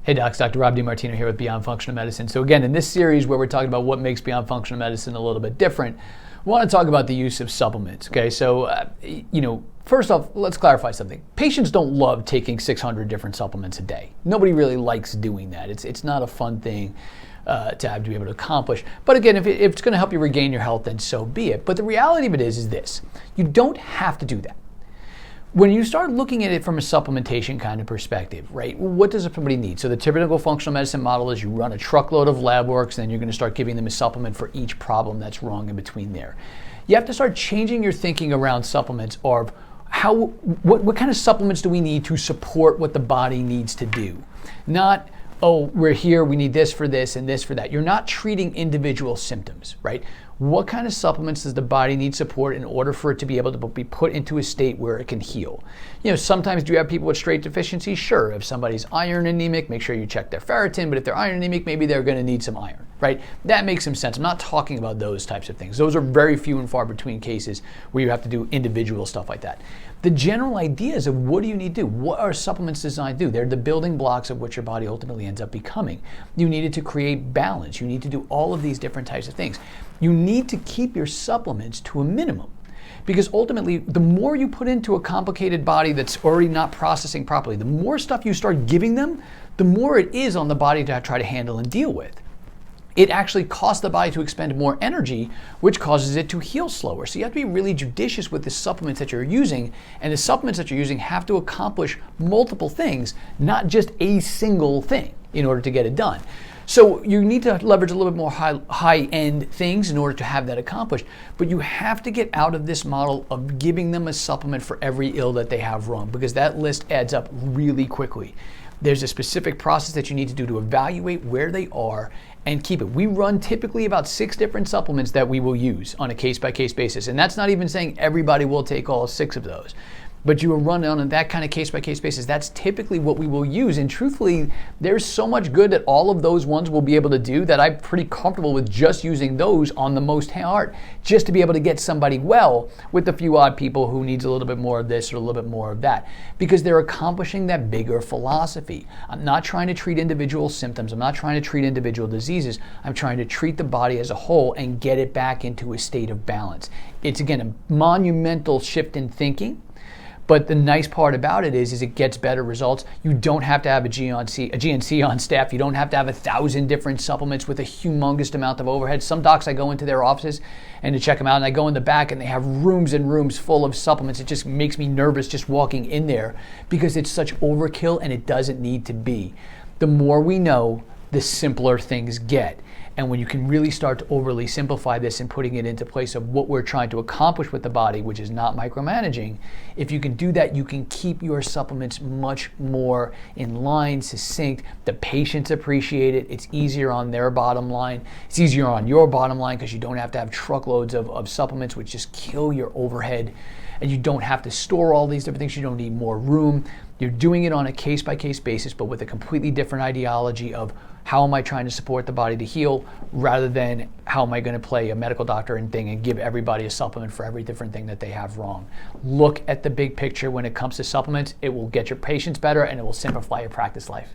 Hey docs, Dr. Rob DeMartino here with Beyond Functional Medicine. So again, in this series where we're talking about what makes Beyond Functional Medicine a little bit different, we want to talk about the use of supplements, okay? So, first off, let's clarify something. Patients don't love taking 600 different supplements a day. Nobody really likes doing that. It's not a fun thing to have to be able to accomplish. But again, if it's going to help you regain your health, then so be it. But the reality of it is this. You don't have to do that. When you start looking at it from a supplementation kind of perspective, right, what does somebody need? So the typical functional medicine model is you run a truckload of lab works, and then you're going to start giving them a supplement for each problem that's wrong in between there. You have to start changing your thinking around supplements of what kind of supplements do we need to support what the body needs to do? Not, oh, we're here, we need this for this and this for that. You're not treating individual symptoms, right? What kind of supplements does the body need support in order for it to be able to be put into a state where it can heal? Sometimes do you have people with straight deficiencies? Sure. If somebody's iron anemic, make sure you check their ferritin, but if they're iron anemic, maybe they're going to need some iron, right? That makes some sense. I'm not talking about those types of things. Those are very few and far between cases where you have to do individual stuff like that. The general ideas of what do you need to do? What are supplements designed to do? They're the building blocks of what your body ultimately ends up becoming. You needed to create balance. You need to do all of these different types of things. You need to keep your supplements to a minimum, because ultimately, the more you put into a complicated body that's already not processing properly, the more stuff you start giving them, the more it is on the body to try to handle and deal with. It actually costs the body to expend more energy, which causes it to heal slower. So you have to be really judicious with the supplements that you're using, and the supplements that you're using have to accomplish multiple things, not just a single thing in order to get it done. So you need to leverage a little bit more high-end things in order to have that accomplished, but you have to get out of this model of giving them a supplement for every ill that they have wrong, because that list adds up really quickly. There's a specific process that you need to do to evaluate where they are and keep it. We run typically about 6 different supplements that we will use on a case-by-case basis, and that's not even saying everybody will take all 6 of those. But you will run on that kind of case-by-case basis. That's typically what we will use. And truthfully, there's so much good that all of those ones will be able to do that I'm pretty comfortable with just using those on the most heart, just to be able to get somebody well, with a few odd people who needs a little bit more of this or a little bit more of that, because they're accomplishing that bigger philosophy. I'm not trying to treat individual symptoms. I'm not trying to treat individual diseases. I'm trying to treat the body as a whole and get it back into a state of balance. It's, again, a monumental shift in thinking. But the nice part about it is it gets better results. You don't have to have a GNC on staff. You don't have to have 1,000 different supplements with a humongous amount of overhead. Some docs, I go into their offices and to check them out, and I go in the back and they have rooms and rooms full of supplements. It just makes me nervous just walking in there, because it's such overkill and it doesn't need to be. The more we know, the simpler things get. And when you can really start to overly simplify this and putting it into place of what we're trying to accomplish with the body, which is not micromanaging, if you can do that, you can keep your supplements much more in line, succinct. The patients appreciate it. It's easier on their bottom line. It's easier on your bottom line, because you don't have to have truckloads of supplements, which just kill your overhead. And you don't have to store all these different things. You don't need more room. You're doing it on a case-by-case basis, but with a completely different ideology of how am I trying to support the body to heal, rather than how am I going to play a medical doctor and give everybody a supplement for every different thing that they have wrong. Look at the big picture when it comes to supplements. It will get your patients better, and it will simplify your practice life.